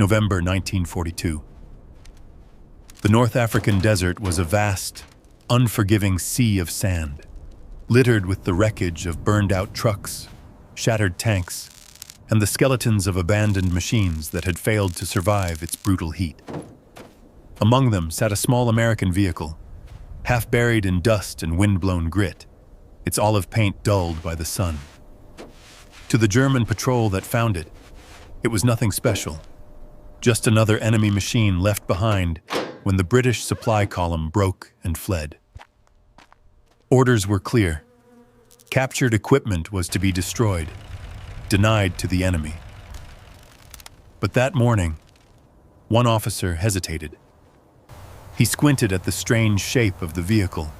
November 1942. The North African desert was a vast, unforgiving sea of sand, littered with the wreckage of burned-out trucks, shattered tanks, and the skeletons of abandoned machines that had failed to survive its brutal heat. Among them sat a small American vehicle, half buried in dust and wind-blown grit, its olive paint dulled by the sun. To the German patrol that found it, it was nothing special, just another enemy machine left behind when the British supply column broke and fled. Orders were clear. Captured equipment was to be destroyed, denied to the enemy. But that morning, one officer hesitated. He squinted at the strange shape of the vehicle,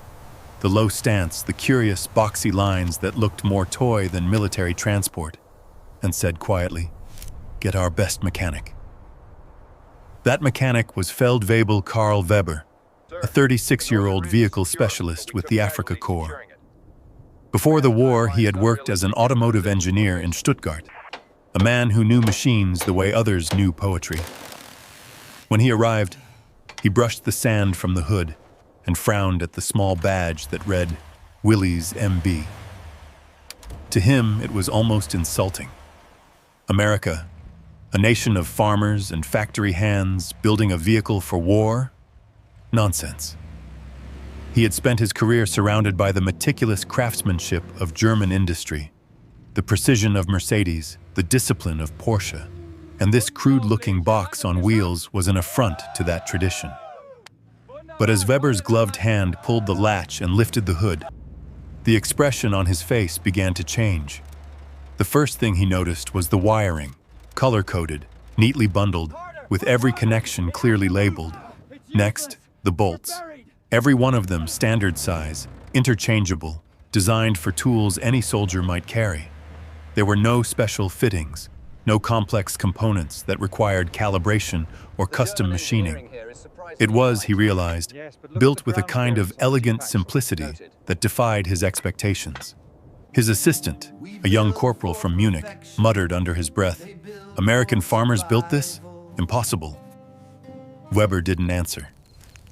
the low stance, the curious, boxy lines that looked more toy than military transport, and said quietly, "Get our best mechanic." That mechanic was Feldwebel Karl Weber, a 36-year-old vehicle specialist with the Afrika Korps. Before the war, he had worked as an automotive engineer in Stuttgart, a man who knew machines the way others knew poetry. When he arrived, he brushed the sand from the hood and frowned at the small badge that read, Willys MB. To him, it was almost insulting. America, a nation of farmers and factory hands building a vehicle for war? Nonsense. He had spent his career surrounded by the meticulous craftsmanship of German industry, the precision of Mercedes, the discipline of Porsche, and this crude-looking box on wheels was an affront to that tradition. But as Weber's gloved hand pulled the latch and lifted the hood, the expression on his face began to change. The first thing he noticed was the wiring, color-coded, neatly bundled, with every connection clearly labeled. Next, the bolts. Every one of them standard size, interchangeable, designed for tools any soldier might carry. There were no special fittings, no complex components that required calibration or custom machining. It was, he realized, built with a kind of elegant simplicity that defied his expectations. His assistant, a young corporal from Munich, muttered under his breath, "American farmers built this? Impossible." Weber didn't answer.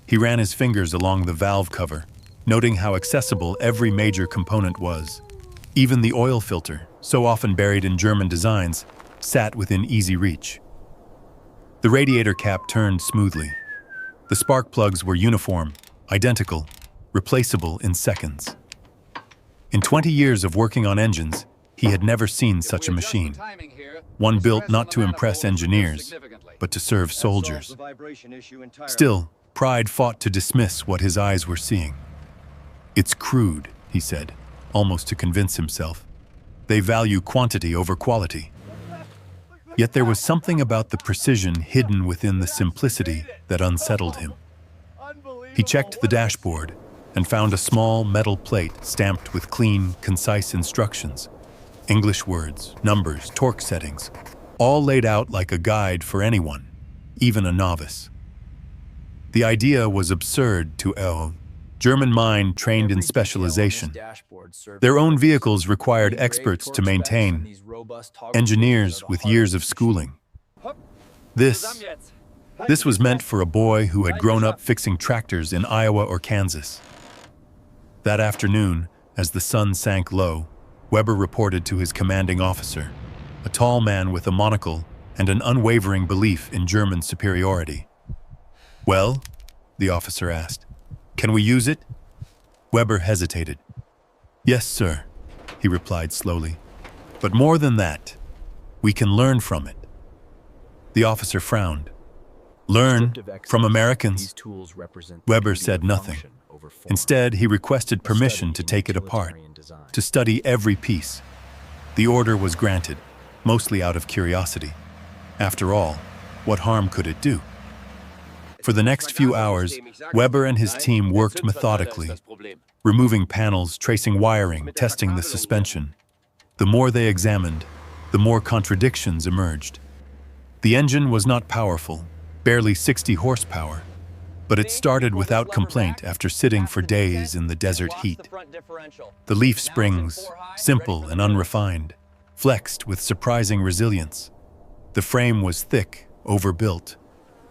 He ran his fingers along the valve cover, noting how accessible every major component was. Even the oil filter, so often buried in German designs, sat within easy reach. The radiator cap turned smoothly. The spark plugs were uniform, identical, replaceable in seconds. In 20 years of working on engines, he had never seen such a machine. One built not to impress engineers, but to serve soldiers. Still, pride fought to dismiss what his eyes were seeing. "It's crude," he said, almost to convince himself. "They value quantity over quality." Yet there was something about the precision hidden within the simplicity that unsettled him. He checked the dashboard and found a small metal plate stamped with clean, concise instructions. English words, numbers, torque settings, all laid out like a guide for anyone, even a novice. The idea was absurd to a German mind trained in specialization. Their own vehicles required experts to maintain, engineers with years of schooling. This was meant for a boy who had grown up fixing tractors in Iowa or Kansas. That afternoon, as the sun sank low, Weber reported to his commanding officer, a tall man with a monocle and an unwavering belief in German superiority. "Well?" the officer asked. "Can we use it?" Weber hesitated. "Yes, sir," he replied slowly. "But more than that, we can learn from it." The officer frowned. "Learn from Americans?" Weber said nothing. Instead, he requested permission to take it apart, to study every piece. The order was granted, mostly out of curiosity. After all, what harm could it do? For the next few hours, Weber and his team worked methodically, removing panels, tracing wiring, testing the suspension. The more they examined, the more contradictions emerged. The engine was not powerful, barely 60 horsepower, but it started without complaint after sitting for days in the desert heat. The leaf springs, simple and unrefined, flexed with surprising resilience. The frame was thick, overbuilt,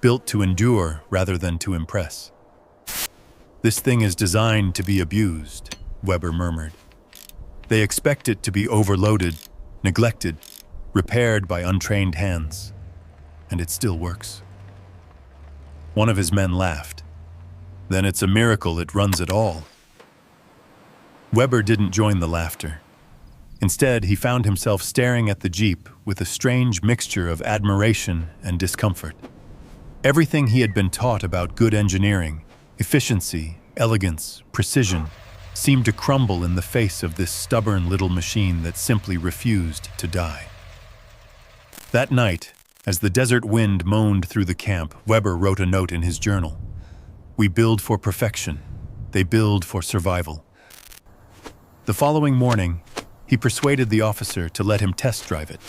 built to endure rather than to impress. "This thing is designed to be abused," Weber murmured. "They expect it to be overloaded, neglected, repaired by untrained hands. And it still works." One of his men laughed. "Then it's a miracle it runs at all." Weber didn't join the laughter. Instead, he found himself staring at the Jeep with a strange mixture of admiration and discomfort. Everything he had been taught about good engineering, efficiency, elegance, precision, seemed to crumble in the face of this stubborn little machine that simply refused to die. That night, as the desert wind moaned through the camp, Weber wrote a note in his journal. "We build for perfection. They build for survival." The following morning, he persuaded the officer to let him test drive it.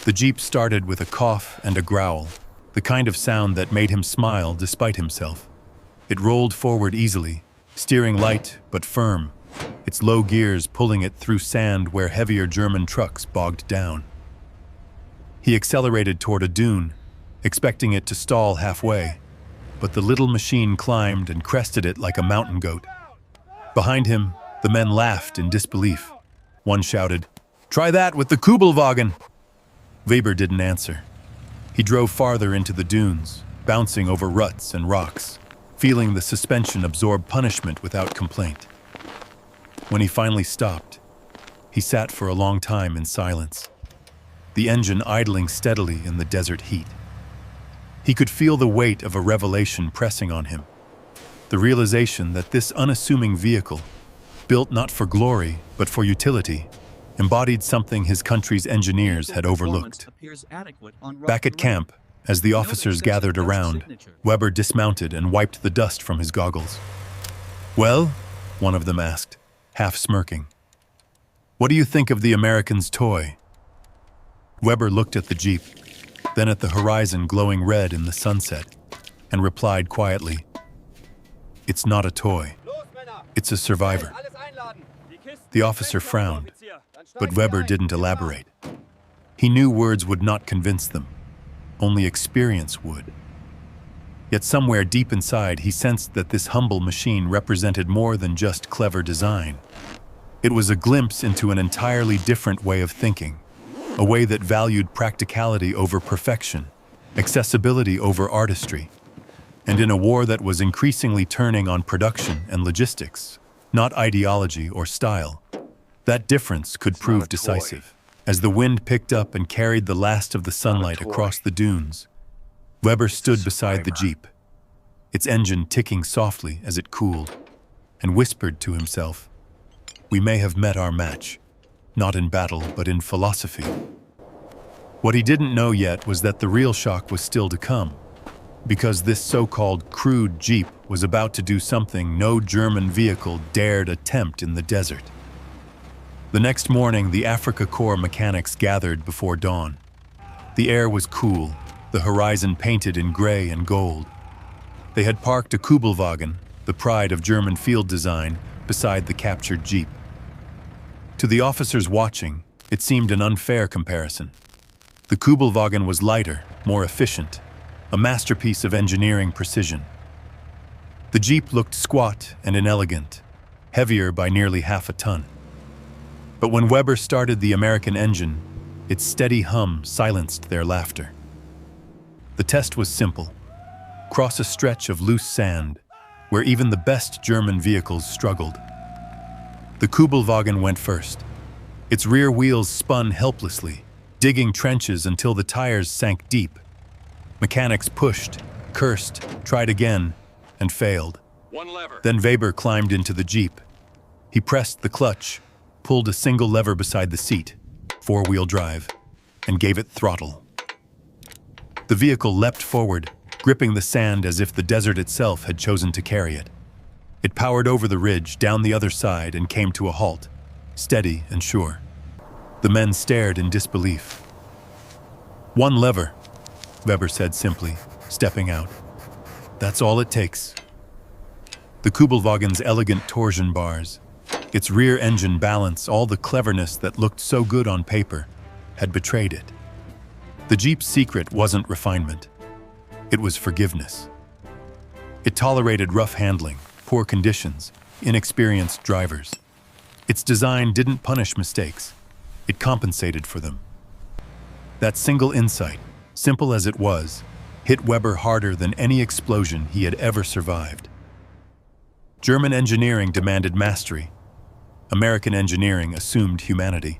The Jeep started with a cough and a growl, the kind of sound that made him smile despite himself. It rolled forward easily, steering light but firm, its low gears pulling it through sand where heavier German trucks bogged down. He accelerated toward a dune, expecting it to stall halfway, but the little machine climbed and crested it like a mountain goat. Behind him, the men laughed in disbelief. One shouted, "Try that with the Kübelwagen!" Weber didn't answer. He drove farther into the dunes, bouncing over ruts and rocks, feeling the suspension absorb punishment without complaint. When he finally stopped, he sat for a long time in silence, the engine idling steadily in the desert heat. He could feel the weight of a revelation pressing on him, the realization that this unassuming vehicle, built not for glory but for utility, embodied something his country's engineers had overlooked. Back at camp, as the officers gathered around, Weber dismounted and wiped the dust from his goggles. "Well?" one of them asked, half smirking. "What do you think of the American's toy?" Weber looked at the Jeep, then at the horizon glowing red in the sunset, and replied quietly, "It's not a toy. It's a survivor." The officer frowned, but Weber didn't elaborate. He knew words would not convince them. Only experience would. Yet somewhere deep inside, he sensed that this humble machine represented more than just clever design. It was a glimpse into an entirely different way of thinking, a way that valued practicality over perfection, accessibility over artistry, and in a war that was increasingly turning on production and logistics, not ideology or style, that difference could prove decisive. As the wind picked up and carried the last of the sunlight across the dunes, Weber stood beside the Jeep, its engine ticking softly as it cooled, and whispered to himself, "We may have met our match, not in battle but in philosophy." What he didn't know yet was that the real shock was still to come, because this so-called crude Jeep was about to do something no German vehicle dared attempt in the desert. The next morning, the Africa Corps mechanics gathered before dawn. The air was cool, the horizon painted in gray and gold. They had parked a Kübelwagen, the pride of German field design, beside the captured Jeep. To the officers watching, it seemed an unfair comparison. The Kübelwagen was lighter, more efficient, a masterpiece of engineering precision. The Jeep looked squat and inelegant, heavier by nearly half a ton. But when Weber started the American engine, its steady hum silenced their laughter. The test was simple. Cross a stretch of loose sand, where even the best German vehicles struggled. The Kübelwagen went first. Its rear wheels spun helplessly, digging trenches until the tires sank deep. Mechanics pushed, cursed, tried again, and failed. One lever. Then Weber climbed into the Jeep. He pressed the clutch, pulled a single lever beside the seat, four-wheel drive, and gave it throttle. The vehicle leapt forward, gripping the sand as if the desert itself had chosen to carry it. It powered over the ridge, down the other side, and came to a halt, steady and sure. The men stared in disbelief. "One lever," Weber said simply, stepping out. "That's all it takes." The Kübelwagen's elegant torsion bars, its rear engine balance, all the cleverness that looked so good on paper, had betrayed it. The Jeep's secret wasn't refinement. It was forgiveness. It tolerated rough handling, poor conditions, inexperienced drivers. Its design didn't punish mistakes. It compensated for them. That single insight, simple as it was, hit Weber harder than any explosion he had ever survived. German engineering demanded mastery. American engineering assumed humanity.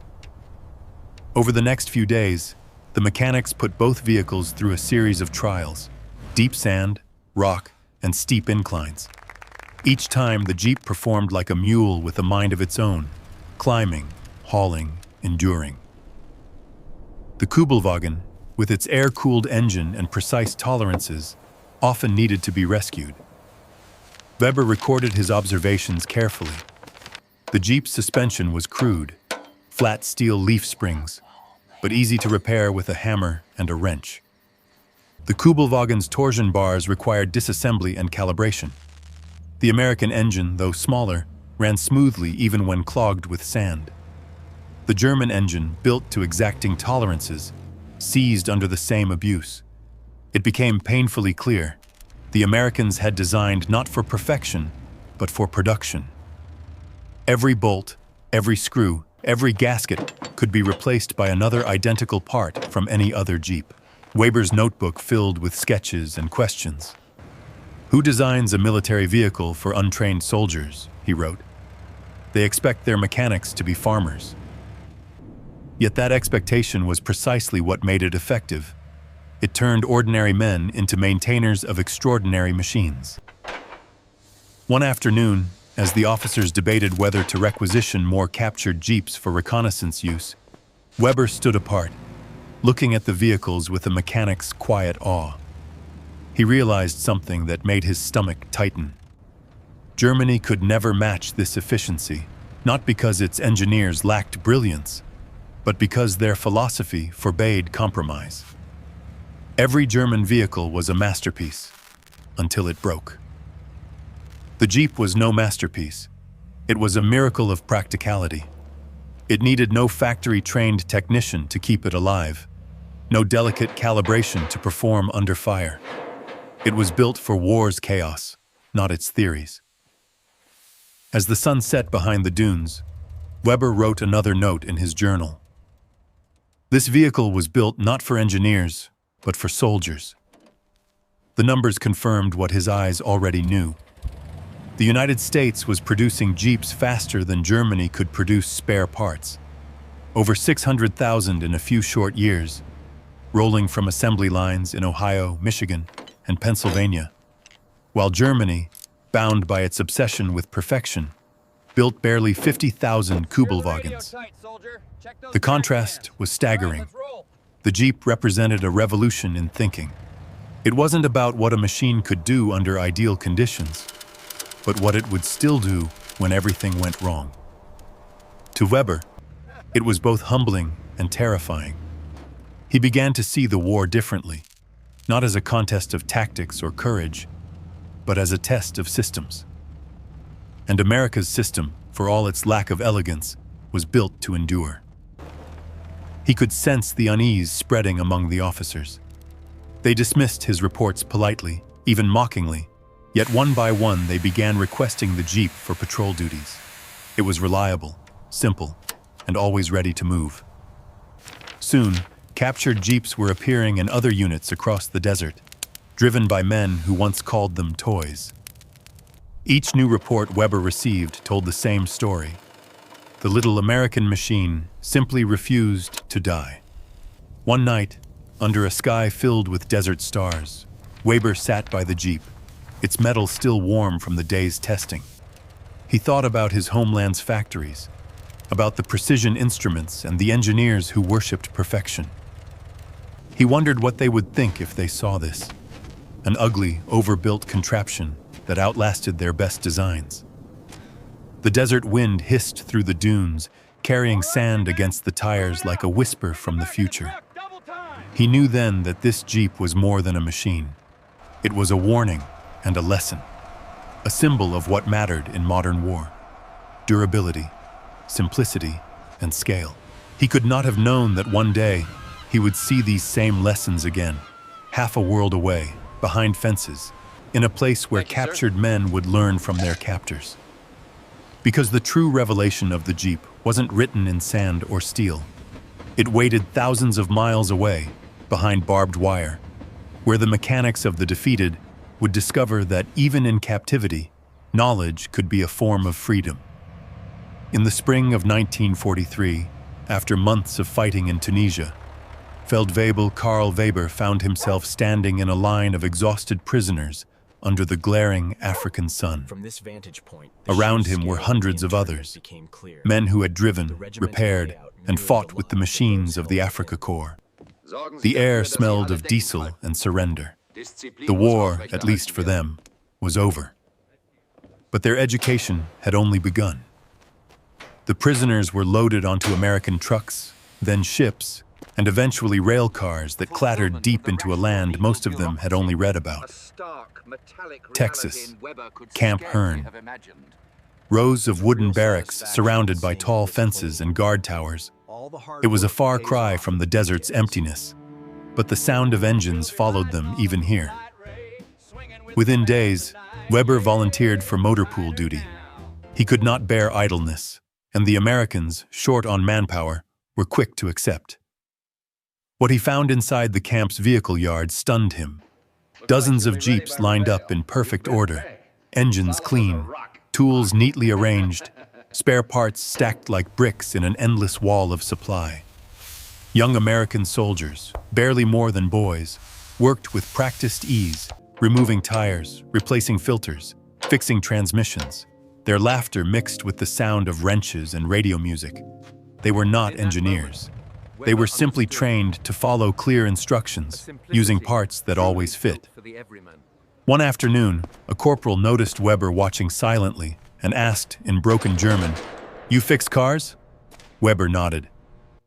Over the next few days, the mechanics put both vehicles through a series of trials: deep sand, rock, and steep inclines. Each time, the Jeep performed like a mule with a mind of its own, climbing, hauling, enduring. The Kübelwagen, with its air-cooled engine and precise tolerances, often needed to be rescued. Weber recorded his observations carefully. The Jeep's suspension was crude, flat steel leaf springs, but easy to repair with a hammer and a wrench. The Kübelwagen's torsion bars required disassembly and calibration. The American engine, though smaller, ran smoothly even when clogged with sand. The German engine, built to exacting tolerances, seized under the same abuse. It became painfully clear: the Americans had designed not for perfection, but for production. Every bolt, every screw, every gasket could be replaced by another identical part from any other Jeep. Weber's notebook filled with sketches and questions. "Who designs a military vehicle for untrained soldiers?" he wrote. "They expect their mechanics to be farmers." Yet that expectation was precisely what made it effective. It turned ordinary men into maintainers of extraordinary machines. One afternoon, as the officers debated whether to requisition more captured Jeeps for reconnaissance use, Weber stood apart, looking at the vehicles with a mechanic's quiet awe. He realized something that made his stomach tighten. Germany could never match this efficiency, not because its engineers lacked brilliance, but because their philosophy forbade compromise. Every German vehicle was a masterpiece, until it broke. The Jeep was no masterpiece. It was a miracle of practicality. It needed no factory-trained technician to keep it alive, no delicate calibration to perform under fire. It was built for war's chaos, not its theories. As the sun set behind the dunes, Weber wrote another note in his journal. This vehicle was built not for engineers, but for soldiers. The numbers confirmed what his eyes already knew. The United States was producing Jeeps faster than Germany could produce spare parts. Over 600,000 in a few short years, rolling from assembly lines in Ohio, Michigan, and Pennsylvania, while Germany, bound by its obsession with perfection, built barely 50,000 Kübelwagens. The contrast was staggering. The Jeep represented a revolution in thinking. It wasn't about what a machine could do under ideal conditions, but what it would still do when everything went wrong. To Weber, it was both humbling and terrifying. He began to see the war differently, not as a contest of tactics or courage, but as a test of systems. And America's system, for all its lack of elegance, was built to endure. He could sense the unease spreading among the officers. They dismissed his reports politely, even mockingly, yet one by one they began requesting the Jeep for patrol duties. It was reliable, simple, and always ready to move. Soon, captured Jeeps were appearing in other units across the desert, driven by men who once called them toys. Each new report Weber received told the same story. The little American machine simply refused to die. One night, under a sky filled with desert stars, Weber sat by the Jeep, its metal still warm from the day's testing. He thought about his homeland's factories, about the precision instruments and the engineers who worshipped perfection. He wondered what they would think if they saw this, an ugly, overbuilt contraption that outlasted their best designs. The desert wind hissed through the dunes, carrying sand against the tires like a whisper from the future. He knew then that this Jeep was more than a machine. It was a warning and a lesson, a symbol of what mattered in modern war: durability, simplicity, and scale. He could not have known that one day he would see these same lessons again, half a world away, behind fences, in a place where captured men would learn from their captors. Because the true revelation of the Jeep wasn't written in sand or steel. It waited thousands of miles away, behind barbed wire, where the mechanics of the defeated would discover that even in captivity, knowledge could be a form of freedom. In the spring of 1943, after months of fighting in Tunisia, Feldwebel Karl Weber found himself standing in a line of exhausted prisoners under the glaring African sun. From this vantage point, around him were hundreds of others, men who had driven, repaired, and fought with the machines of the Afrika Korps. The air smelled of diesel and surrender. The war, at least for them, was over. But their education had only begun. The prisoners were loaded onto American trucks, then ships, and eventually rail cars that clattered deep into a land most of them had only read about. Texas, Camp Hearn. Rows of wooden barracks surrounded by tall fences and guard towers. It was a far cry from the desert's emptiness, but the sound of engines followed them even here. Within days, Weber volunteered for motor pool duty. He could not bear idleness, and the Americans, short on manpower, were quick to accept. What he found inside the camp's vehicle yard stunned him. Dozens of Jeeps lined up in perfect order, engines clean, tools neatly arranged, spare parts stacked like bricks in an endless wall of supply. Young American soldiers, barely more than boys, worked with practiced ease, removing tires, replacing filters, fixing transmissions. Their laughter mixed with the sound of wrenches and radio music. They were not engineers. They were simply trained to follow clear instructions, using parts that always fit. One afternoon, a corporal noticed Weber watching silently and asked in broken German, "You fix cars?" Weber nodded.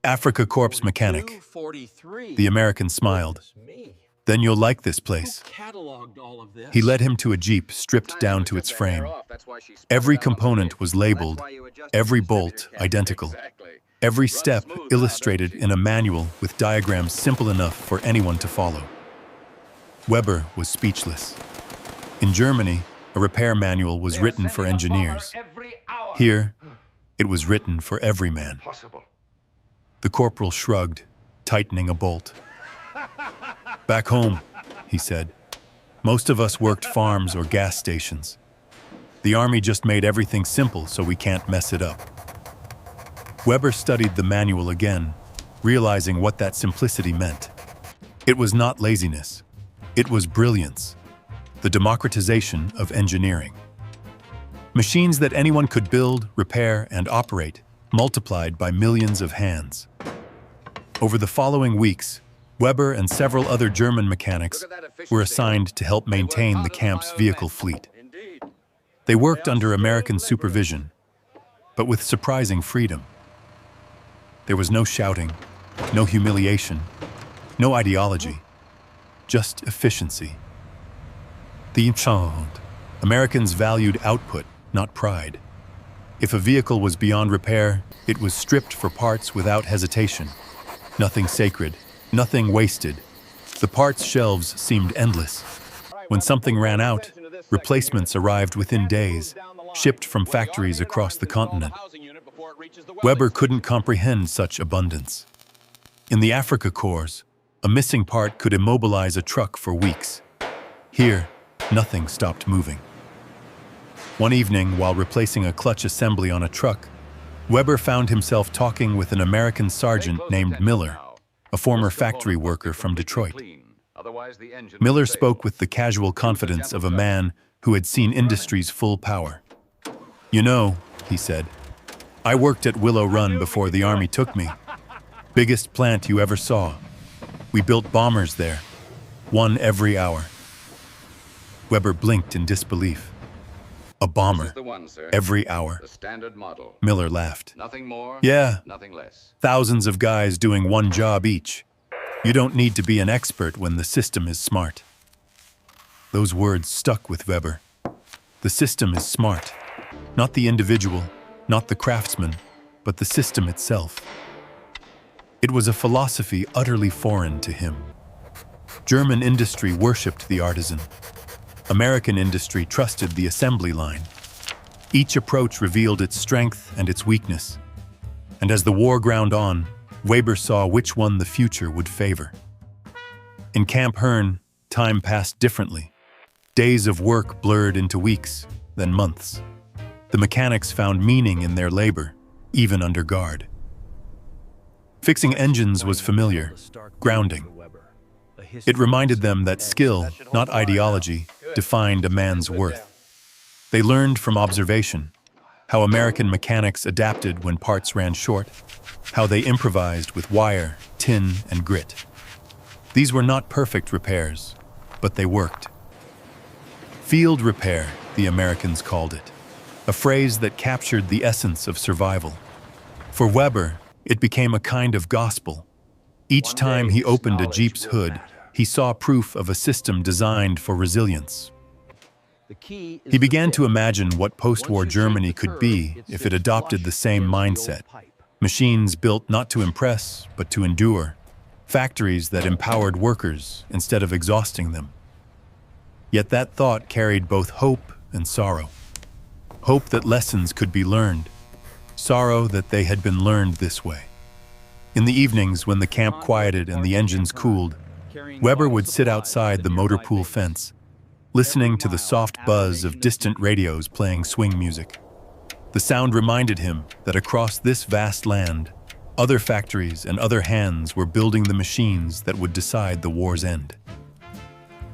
"Afrika Korps mechanic." The American smiled. "Then you'll like this place." He led him to a Jeep stripped down to its frame. Every component was labeled, every bolt identical. Every step illustrated in a manual with diagrams simple enough for anyone to follow. Weber was speechless. In Germany, a repair manual was written for engineers. Here, it was written for every man. The corporal shrugged, tightening a bolt. "Back home," he said, "most of us worked farms or gas stations. The army just made everything simple so we can't mess it up." Weber studied the manual again, realizing what that simplicity meant. It was not laziness. It was brilliance, the democratization of engineering. Machines that anyone could build, repair, and operate, multiplied by millions of hands. Over the following weeks, Weber and several other German mechanics were assigned to help maintain the camp's vehicle fleet. They worked under American supervision, but with surprising freedom. There was no shouting, no humiliation, no ideology, just efficiency. The untold. Americans valued output, not pride. If a vehicle was beyond repair, it was stripped for parts without hesitation. Nothing sacred, nothing wasted. The parts shelves seemed endless. When something ran out, replacements arrived within days, shipped from factories across the continent. Weber couldn't comprehend such abundance. In the Afrika Korps, a missing part could immobilize a truck for weeks. Here, nothing stopped moving. One evening, while replacing a clutch assembly on a truck, Weber found himself talking with an American sergeant named Miller, a former factory worker from Detroit. Miller spoke with the casual confidence of a man who had seen industry's full power. "You know," he said, "I worked at Willow Run before the Army took me. Biggest plant you ever saw. We built bombers there, one every hour." Weber blinked in disbelief. "A bomber, every hour." The standard model. Miller laughed. Nothing more, "Yeah, nothing less. thousands of guys doing one job each. You don't need to be an expert when the system is smart." Those words stuck with Weber. The system is smart. Not the individual, not the craftsman, but the system itself. It was a philosophy utterly foreign to him. German industry worshipped the artisan. American industry trusted the assembly line. Each approach revealed its strength and its weakness. And as the war ground on, Weber saw which one the future would favor. In Camp Hearn, time passed differently. Days of work blurred into weeks, then months. The mechanics found meaning in their labor, even under guard. Fixing engines was familiar, grounding. It reminded them that skill, not ideology, defined a man's worth. They learned from observation how American mechanics adapted when parts ran short, how they improvised with wire, tin, and grit. These were not perfect repairs, but they worked. Field repair, the Americans called it, a phrase that captured the essence of survival. For Weber, it became a kind of gospel. Each time he opened a Jeep's hood, he saw proof of a system designed for resilience. He began to imagine what post-war Germany could be if it adopted the same mindset. Machines built not to impress, but to endure. Factories that empowered workers instead of exhausting them. Yet that thought carried both hope and sorrow. Hope that lessons could be learned. Sorrow that they had been learned this way. In the evenings, when the camp quieted and the engines cooled, Weber would sit outside the motor pool fence, listening to the soft buzz of distant radios playing swing music. The sound reminded him that across this vast land, other factories and other hands were building the machines that would decide the war's end.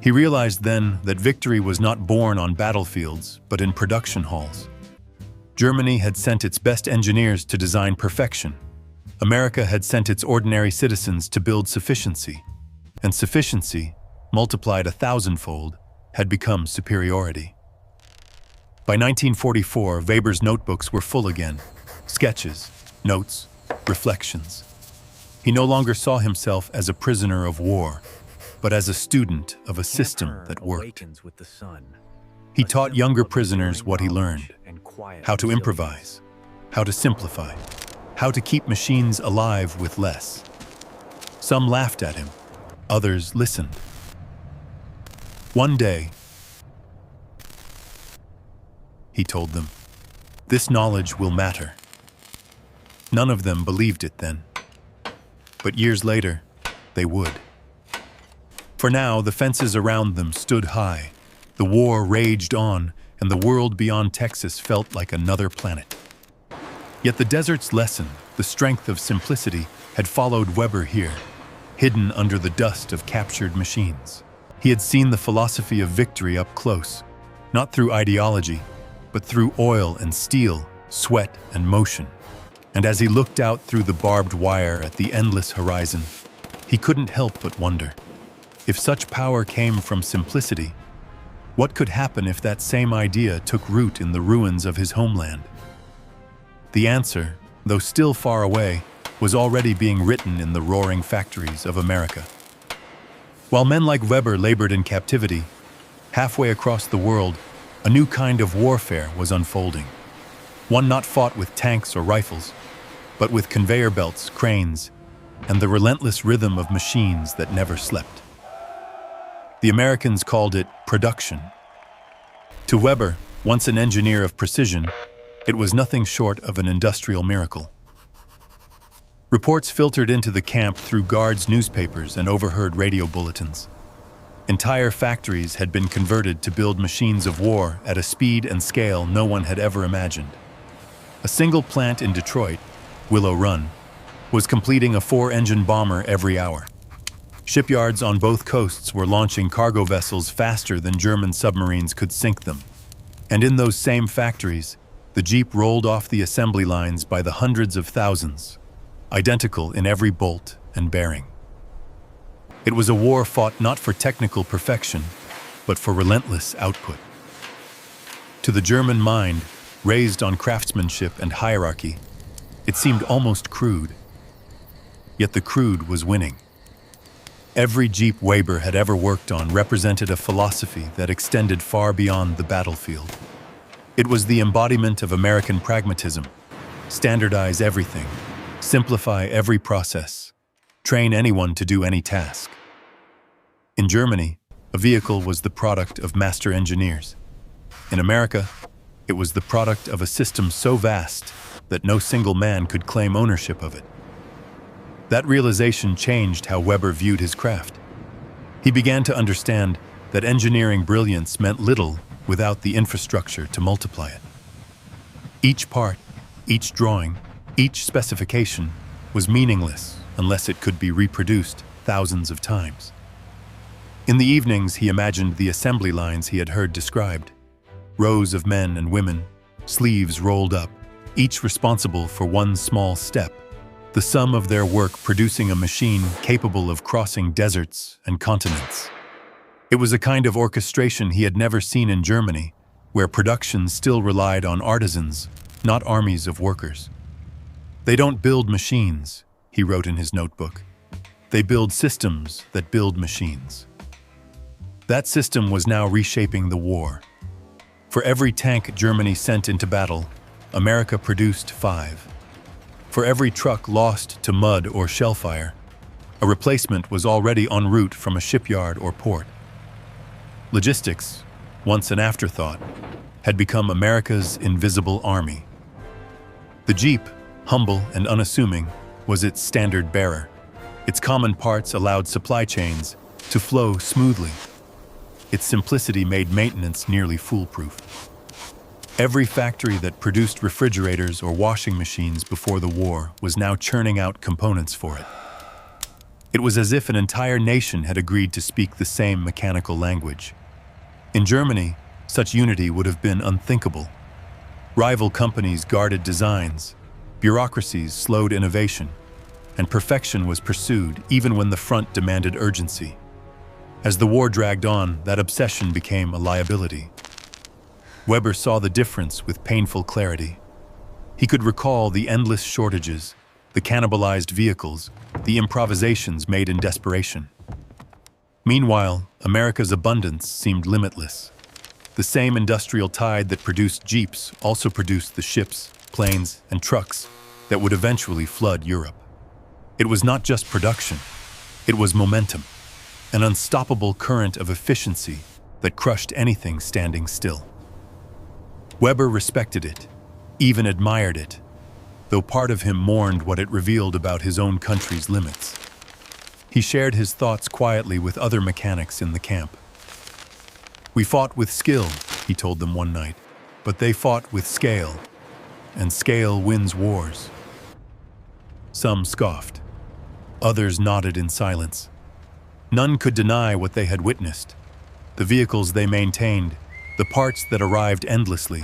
He realized then that victory was not born on battlefields, but in production halls. Germany had sent its best engineers to design perfection. America had sent its ordinary citizens to build sufficiency. And sufficiency, multiplied 1,000-fold, had become superiority. By 1944, Weber's notebooks were full again. Sketches, notes, reflections. He no longer saw himself as a prisoner of war, but as a student of a system that worked. He taught younger prisoners what he learned: how to improvise, how to simplify, how to keep machines alive with less. Some laughed at him, others listened. One day, he told them, this knowledge will matter. None of them believed it then, but years later, they would. For now, the fences around them stood high. The war raged on, and the world beyond Texas felt like another planet. Yet the desert's lesson, the strength of simplicity, had followed Weber here, hidden under the dust of captured machines. He had seen the philosophy of victory up close, not through ideology, but through oil and steel, sweat and motion. And as he looked out through the barbed wire at the endless horizon, he couldn't help but wonder, if such power came from simplicity, what could happen if that same idea took root in the ruins of his homeland? The answer, though still far away, was already being written in the roaring factories of America. While men like Weber labored in captivity, halfway across the world, a new kind of warfare was unfolding. One not fought with tanks or rifles, but with conveyor belts, cranes, and the relentless rhythm of machines that never slept. The Americans called it production. To Weber, once an engineer of precision, it was nothing short of an industrial miracle. Reports filtered into the camp through guards' newspapers and overheard radio bulletins. Entire factories had been converted to build machines of war at a speed and scale no one had ever imagined. A single plant in Detroit, Willow Run, was completing a 4-engine bomber every hour. Shipyards on both coasts were launching cargo vessels faster than German submarines could sink them. And in those same factories, the Jeep rolled off the assembly lines by the hundreds of thousands, identical in every bolt and bearing. It was a war fought not for technical perfection, but for relentless output. To the German mind, raised on craftsmanship and hierarchy, it seemed almost crude. Yet the crude was winning. Every Jeep Weber had ever worked on represented a philosophy that extended far beyond the battlefield. It was the embodiment of American pragmatism: standardize everything, simplify every process, train anyone to do any task. In Germany, a vehicle was the product of master engineers. In America, it was the product of a system so vast that no single man could claim ownership of it. That realization changed how Weber viewed his craft. He began to understand that engineering brilliance meant little without the infrastructure to multiply it. Each part, each drawing, each specification was meaningless unless it could be reproduced thousands of times. In the evenings, he imagined the assembly lines he had heard described. Rows of men and women, sleeves rolled up, each responsible for one small step, the sum of their work producing a machine capable of crossing deserts and continents. It was a kind of orchestration he had never seen in Germany, where production still relied on artisans, not armies of workers. "They don't build machines," he wrote in his notebook. "They build systems that build machines." That system was now reshaping the war. For every tank Germany sent into battle, America produced 5. For every truck lost to mud or shellfire, a replacement was already en route from a shipyard or port. Logistics, once an afterthought, had become America's invisible army. The Jeep, humble and unassuming, was its standard bearer. Its common parts allowed supply chains to flow smoothly. Its simplicity made maintenance nearly foolproof. Every factory that produced refrigerators or washing machines before the war was now churning out components for it. It was as if an entire nation had agreed to speak the same mechanical language. In Germany, such unity would have been unthinkable. Rival companies guarded designs, bureaucracies slowed innovation, and perfection was pursued even when the front demanded urgency. As the war dragged on, that obsession became a liability. Weber saw the difference with painful clarity. He could recall the endless shortages, the cannibalized vehicles, the improvisations made in desperation. Meanwhile, America's abundance seemed limitless. The same industrial tide that produced Jeeps also produced the ships, planes, and trucks that would eventually flood Europe. It was not just production, it was momentum, an unstoppable current of efficiency that crushed anything standing still. Weber respected it, even admired it, though part of him mourned what it revealed about his own country's limits. He shared his thoughts quietly with other mechanics in the camp. "We fought with skill," he told them one night, "but they fought with scale, and scale wins wars." Some scoffed. Others nodded in silence. None could deny what they had witnessed. The vehicles they maintained, the parts that arrived endlessly,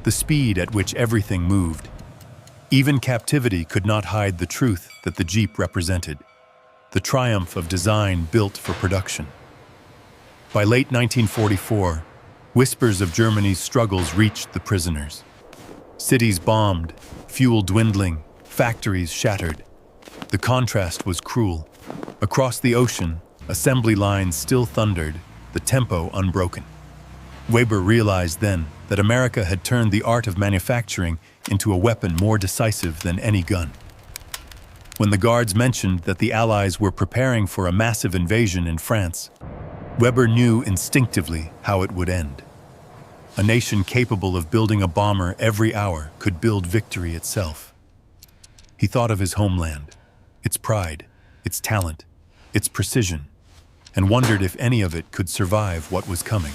the speed at which everything moved. Even captivity could not hide the truth that the Jeep represented, the triumph of design built for production. By late 1944, whispers of Germany's struggles reached the prisoners. Cities bombed, fuel dwindling, factories shattered. The contrast was cruel. Across the ocean, assembly lines still thundered, the tempo unbroken. Weber realized then that America had turned the art of manufacturing into a weapon more decisive than any gun. When the guards mentioned that the Allies were preparing for a massive invasion in France, Weber knew instinctively how it would end. A nation capable of building a bomber every hour could build victory itself. He thought of his homeland, its pride, its talent, its precision, and wondered if any of it could survive what was coming.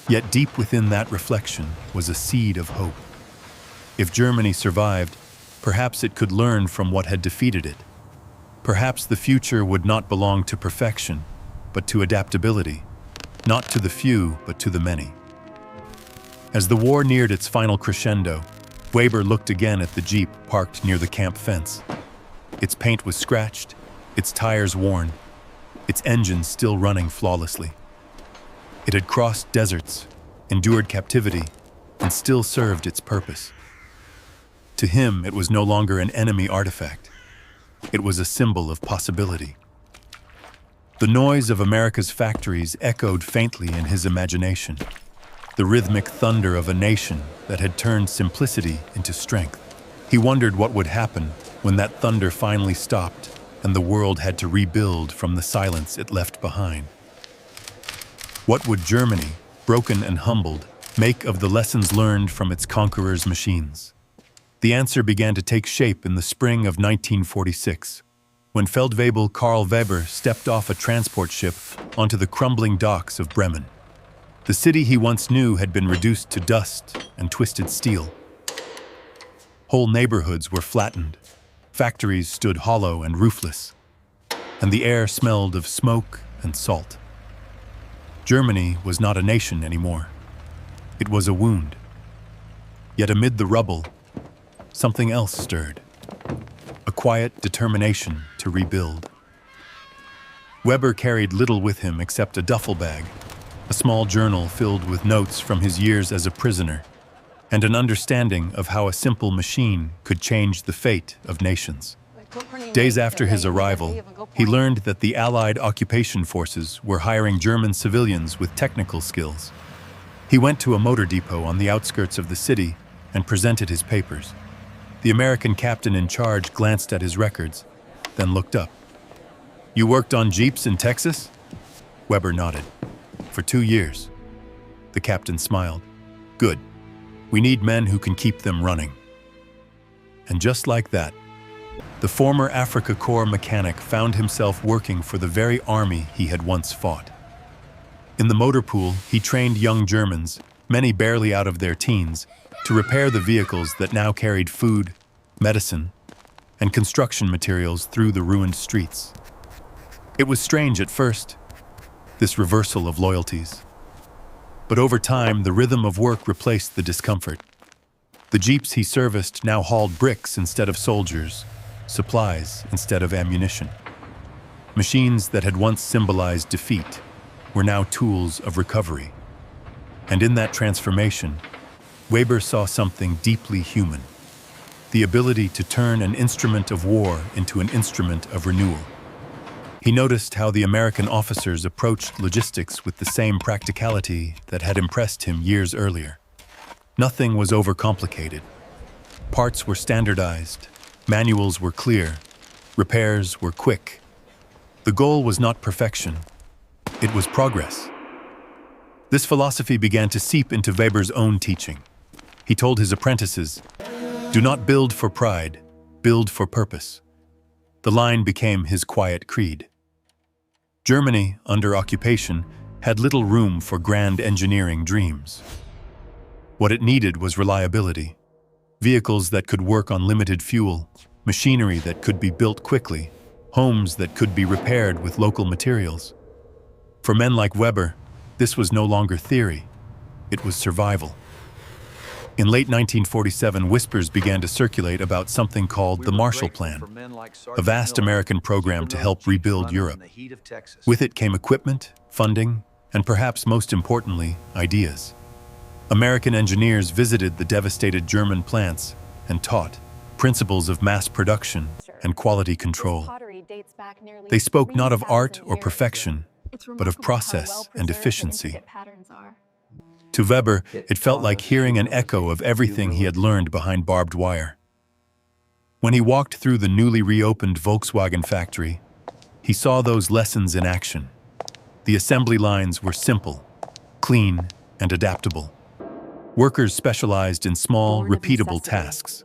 Yet deep within that reflection was a seed of hope. If Germany survived, perhaps it could learn from what had defeated it. Perhaps the future would not belong to perfection, but to adaptability, not to the few, but to the many. As the war neared its final crescendo, Weber looked again at the Jeep parked near the camp fence. Its paint was scratched, its tires worn, its engine still running flawlessly. It had crossed deserts, endured captivity, and still served its purpose. To him, it was no longer an enemy artifact. It was a symbol of possibility. The noise of America's factories echoed faintly in his imagination, the rhythmic thunder of a nation that had turned simplicity into strength. He wondered what would happen when that thunder finally stopped and the world had to rebuild from the silence it left behind. What would Germany, broken and humbled, make of the lessons learned from its conquerors' machines? The answer began to take shape in the spring of 1946, when Feldwebel Karl Weber stepped off a transport ship onto the crumbling docks of Bremen. The city he once knew had been reduced to dust and twisted steel. Whole neighborhoods were flattened, factories stood hollow and roofless, and the air smelled of smoke and salt. Germany was not a nation anymore. It was a wound. Yet amid the rubble, something else stirred. A quiet determination to rebuild. Weber carried little with him except a duffel bag, a small journal filled with notes from his years as a prisoner, and an understanding of how a simple machine could change the fate of nations. Days after his arrival, he learned that the Allied occupation forces were hiring German civilians with technical skills. He went to a motor depot on the outskirts of the city and presented his papers. The American captain in charge glanced at his records, then looked up. "You worked on Jeeps in Texas?" Weber nodded. "For 2 years." The captain smiled. "Good. We need men who can keep them running." And just like that, the former Afrika Korps mechanic found himself working for the very army he had once fought. In the motor pool, he trained young Germans, many barely out of their teens, to repair the vehicles that now carried food, medicine, and construction materials through the ruined streets. It was strange at first, this reversal of loyalties. But over time, the rhythm of work replaced the discomfort. The Jeeps he serviced now hauled bricks instead of soldiers, supplies instead of ammunition. Machines that had once symbolized defeat were now tools of recovery. And in that transformation, Weber saw something deeply human: the ability to turn an instrument of war into an instrument of renewal. He noticed how the American officers approached logistics with the same practicality that had impressed him years earlier. Nothing was overcomplicated. Parts were standardized, manuals were clear, repairs were quick. The goal was not perfection, it was progress. This philosophy began to seep into Weber's own teaching. He told his apprentices, "Do not build for pride, build for purpose." The line became his quiet creed. Germany, under occupation, had little room for grand engineering dreams. What it needed was reliability, vehicles that could work on limited fuel, machinery that could be built quickly, homes that could be repaired with local materials. For men like Weber, this was no longer theory, it was survival. In late 1947, whispers began to circulate about something called the Marshall Plan, a vast American program to help rebuild Europe. With it came equipment, funding, and perhaps most importantly, ideas. American engineers visited the devastated German plants and taught principles of mass production and quality control. They spoke not of art or perfection, but of process and efficiency. To Weber, it felt like hearing an echo of everything he had learned behind barbed wire. When he walked through the newly reopened Volkswagen factory, he saw those lessons in action. The assembly lines were simple, clean, and adaptable. Workers specialized in small, repeatable tasks.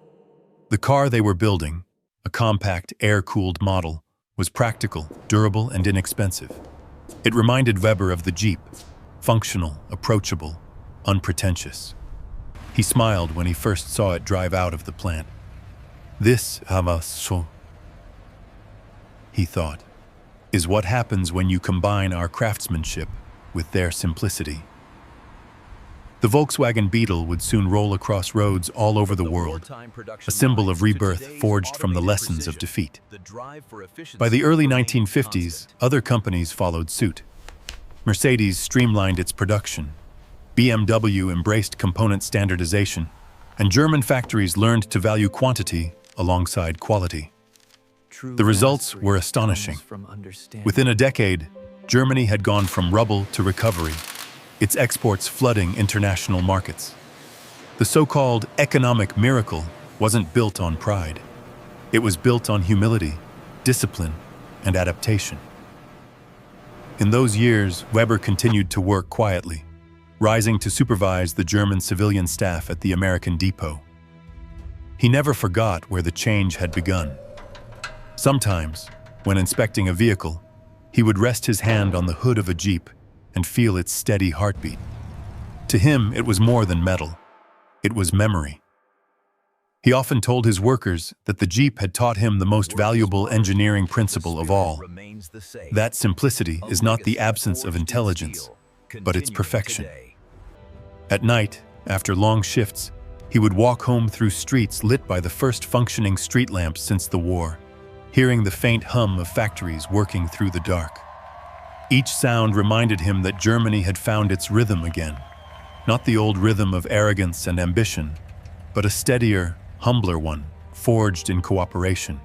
The car they were building, a compact, air-cooled model, was practical, durable, and inexpensive. It reminded Weber of the Jeep, functional, approachable, unpretentious. He smiled when he first saw it drive out of the plant. "This, he thought, is what happens when you combine our craftsmanship with their simplicity." The Volkswagen Beetle would soon roll across roads all over the world, a symbol of rebirth forged from the lessons of defeat. By the early 1950s, other companies followed suit. Mercedes streamlined its production, BMW embraced component standardization, and German factories learned to value quantity alongside quality. The results were astonishing. Within a decade, Germany had gone from rubble to recovery, its exports flooding international markets. The so-called economic miracle wasn't built on pride. It was built on humility, discipline, and adaptation. In those years, Weber continued to work quietly, rising to supervise the German civilian staff at the American depot. He never forgot where the change had begun. Sometimes, when inspecting a vehicle, he would rest his hand on the hood of a Jeep and feel its steady heartbeat. To him, it was more than metal. It was memory. He often told his workers that the Jeep had taught him the most valuable engineering principle of all. That simplicity is not the absence of intelligence, but its perfection. At night, after long shifts, he would walk home through streets lit by the first functioning street lamps since the war, hearing the faint hum of factories working through the dark. Each sound reminded him that Germany had found its rhythm again, not the old rhythm of arrogance and ambition, but a steadier, humbler one, forged in cooperation.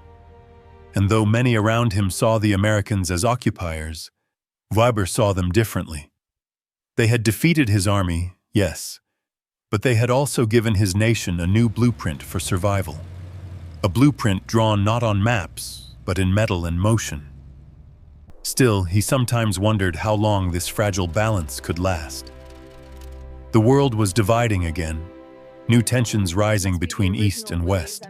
And though many around him saw the Americans as occupiers, Weber saw them differently. They had defeated his army, yes, but they had also given his nation a new blueprint for survival. A blueprint drawn not on maps, but in metal and motion. Still, he sometimes wondered how long this fragile balance could last. The world was dividing again, new tensions rising between East and West,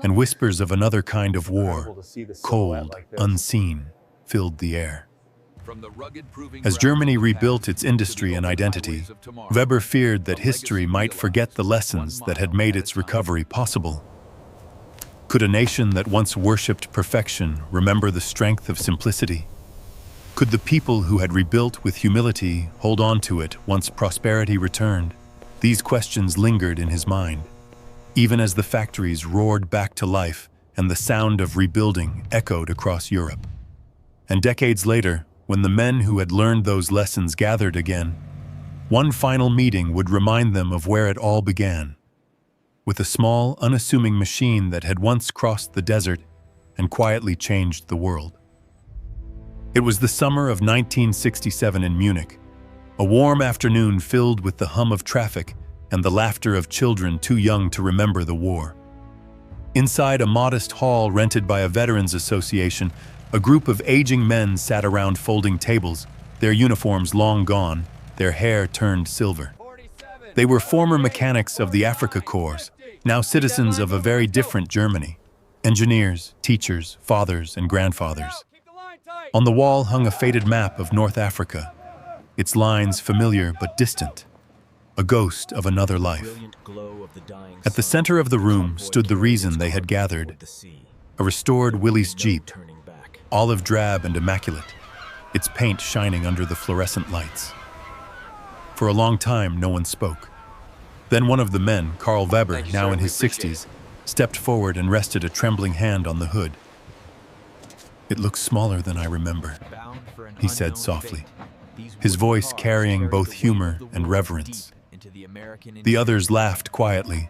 and whispers of another kind of war, cold, unseen, filled the air. As Germany rebuilt its industry and identity, Weber feared that history might forget the lessons that had made its recovery possible. Could a nation that once worshipped perfection remember the strength of simplicity? Could the people who had rebuilt with humility hold on to it once prosperity returned? These questions lingered in his mind, even as the factories roared back to life and the sound of rebuilding echoed across Europe. And decades later, when the men who had learned those lessons gathered again, one final meeting would remind them of where it all began, with a small, unassuming machine that had once crossed the desert and quietly changed the world. It was the summer of 1967 in Munich, a warm afternoon filled with the hum of traffic and the laughter of children too young to remember the war. Inside a modest hall rented by a veterans association, a group of aging men sat around folding tables, their uniforms long gone, their hair turned silver. They were former mechanics of the Africa Corps, now citizens of a very different Germany. Engineers, teachers, fathers, and grandfathers. On the wall hung a faded map of North Africa, its lines familiar but distant, a ghost of another life. At the center of the room stood the reason they had gathered, a restored Willys Jeep, olive drab and immaculate, its paint shining under the fluorescent lights. For a long time, no one spoke. Then one of the men, Karl Weber, now in his 60s, stepped forward and rested a trembling hand on the hood. "It looks smaller than I remember," he said softly, his voice carrying both humor and reverence. The others laughed quietly,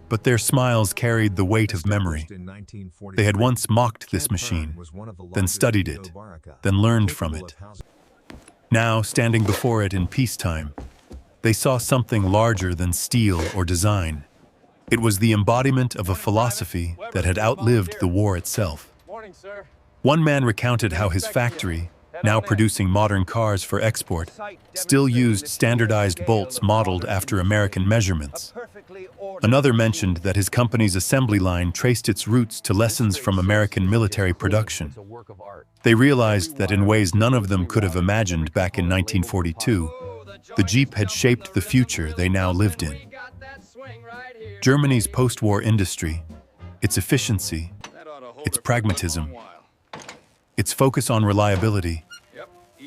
but their smiles carried the weight of memory. They had once mocked this machine, then studied it, then learned from it. Now, standing before it in peacetime, they saw something larger than steel or design. It was the embodiment of a philosophy that had outlived the war itself. One man recounted how his factory, now producing modern cars for export, still used standardized bolts modeled after American measurements. Another mentioned that his company's assembly line traced its roots to lessons from American military production. They realized that in ways none of them could have imagined back in 1942, the Jeep had shaped the future they now lived in. Germany's post-war industry, its efficiency, its pragmatism, its focus on reliability,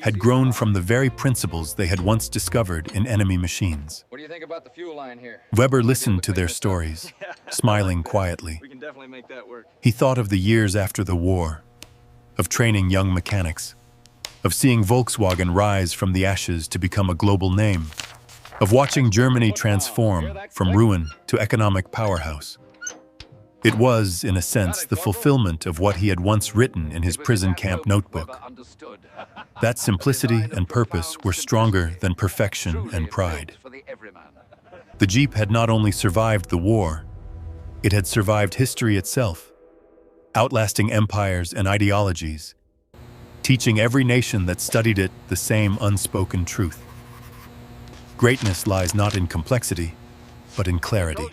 had grown from the very principles they had once discovered in enemy machines. What do you think about the fuel line here? Weber listened to their stories, smiling quietly. We can definitely make that work. He thought of the years after the war, of training young mechanics, of seeing Volkswagen rise from the ashes to become a global name, of watching Germany transform from ruin to economic powerhouse. It was, in a sense, the fulfillment of what he had once written in his prison camp notebook. That simplicity and purpose were stronger than perfection and pride. The Jeep had not only survived the war, it had survived history itself, outlasting empires and ideologies, teaching every nation that studied it the same unspoken truth. Greatness lies not in complexity, but in clarity.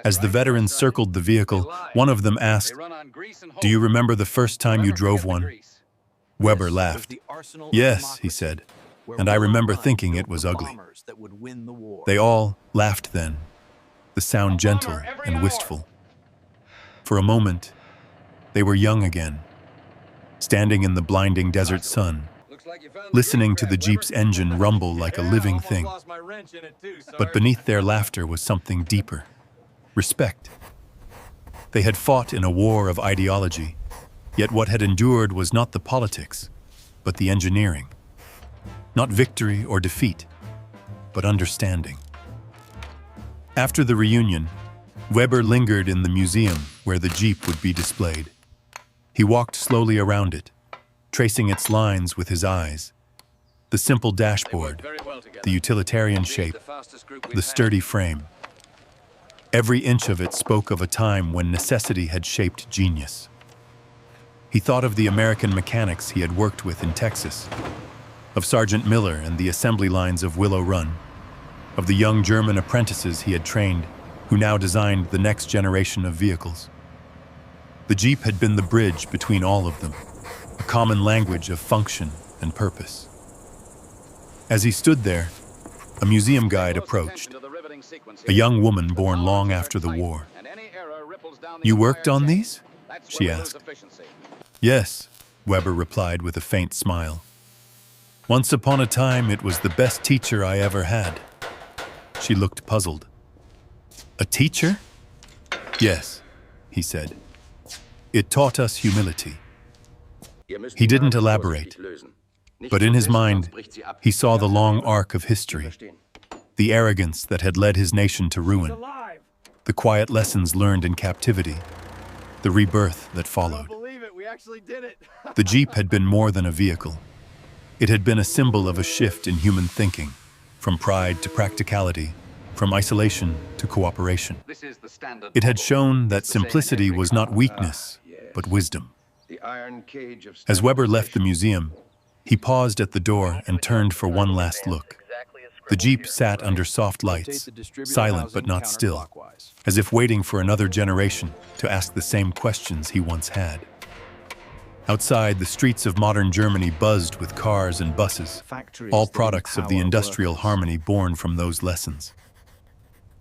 As the veterans circled the vehicle, one of them asked, "Do you remember the first time you drove one?" Weber laughed. "Yes," he said, "and I remember thinking it was ugly." They all laughed then, the sound gentle and wistful. For a moment, they were young again, standing in the blinding desert sun, listening to the Jeep's engine rumble like a living thing. But beneath their laughter was something deeper: respect. They had fought in a war of ideology, yet what had endured was not the politics, but the engineering. Not victory or defeat, but understanding. After the reunion, Weber lingered in the museum where the Jeep would be displayed. He walked slowly around it, tracing its lines with his eyes. The simple dashboard, the utilitarian shape, the sturdy frame. Every inch of it spoke of a time when necessity had shaped genius. He thought of the American mechanics he had worked with in Texas, of Sergeant Miller and the assembly lines of Willow Run, of the young German apprentices he had trained, who now designed the next generation of vehicles. The Jeep had been the bridge between all of them, a common language of function and purpose. As he stood there, a museum guide approached, a young woman born long after the war. "You worked on these?" she asked. "Yes," Weber replied with a faint smile. "Once upon a time, it was the best teacher I ever had." She looked puzzled. "A teacher?" "Yes," he said. "It taught us humility." He didn't elaborate, but in his mind, he saw the long arc of history, the arrogance that had led his nation to ruin, the quiet lessons learned in captivity, the rebirth that followed. The Jeep had been more than a vehicle. It had been a symbol of a shift in human thinking, from pride to practicality, from isolation to cooperation. It had shown that simplicity was not weakness, but wisdom. As Weber left the museum, he paused at the door and turned for one last look. The Jeep sat under soft lights, silent but not still, as if waiting for another generation to ask the same questions he once had. Outside, the streets of modern Germany buzzed with cars and buses, all products of the industrial harmony born from those lessons.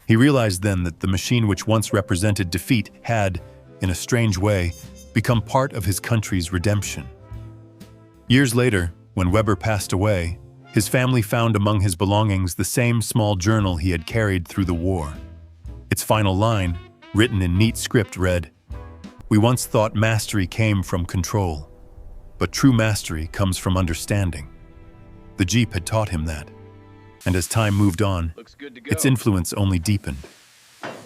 He realized then that the machine which once represented defeat had, in a strange way, become part of his country's redemption. Years later, when Weber passed away, his family found among his belongings the same small journal he had carried through the war. Its final line, written in neat script, read, "We once thought mastery came from control, but true mastery comes from understanding." The Jeep had taught him that, and as time moved on, its influence only deepened.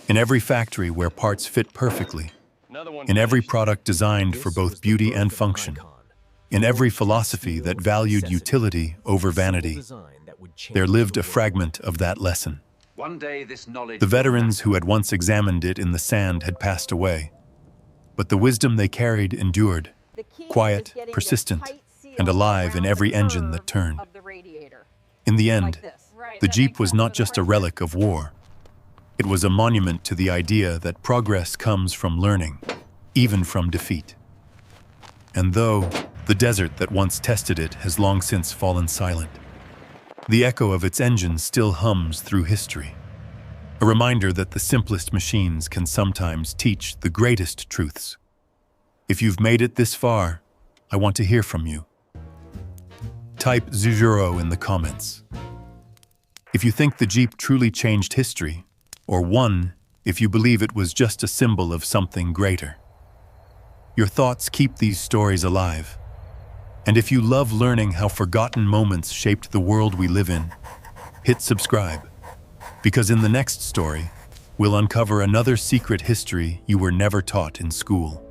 In every factory where parts fit perfectly, in every product designed for both beauty and function, in every philosophy that valued utility over vanity, there lived a fragment of that lesson. The veterans who had once examined it in the sand had passed away, but the wisdom they carried endured, quiet, persistent, and alive in every engine that turned. In the end, the Jeep was not just a relic of war. It was a monument to the idea that progress comes from learning, even from defeat. And though the desert that once tested it has long since fallen silent, the echo of its engine still hums through history, a reminder that the simplest machines can sometimes teach the greatest truths. If you've made it this far, I want to hear from you. Type Zujuro in the comments. If you think the Jeep truly changed history, or one, if you believe it was just a symbol of something greater. Your thoughts keep these stories alive. And if you love learning how forgotten moments shaped the world we live in, hit subscribe. Because in the next story, we'll uncover another secret history you were never taught in school.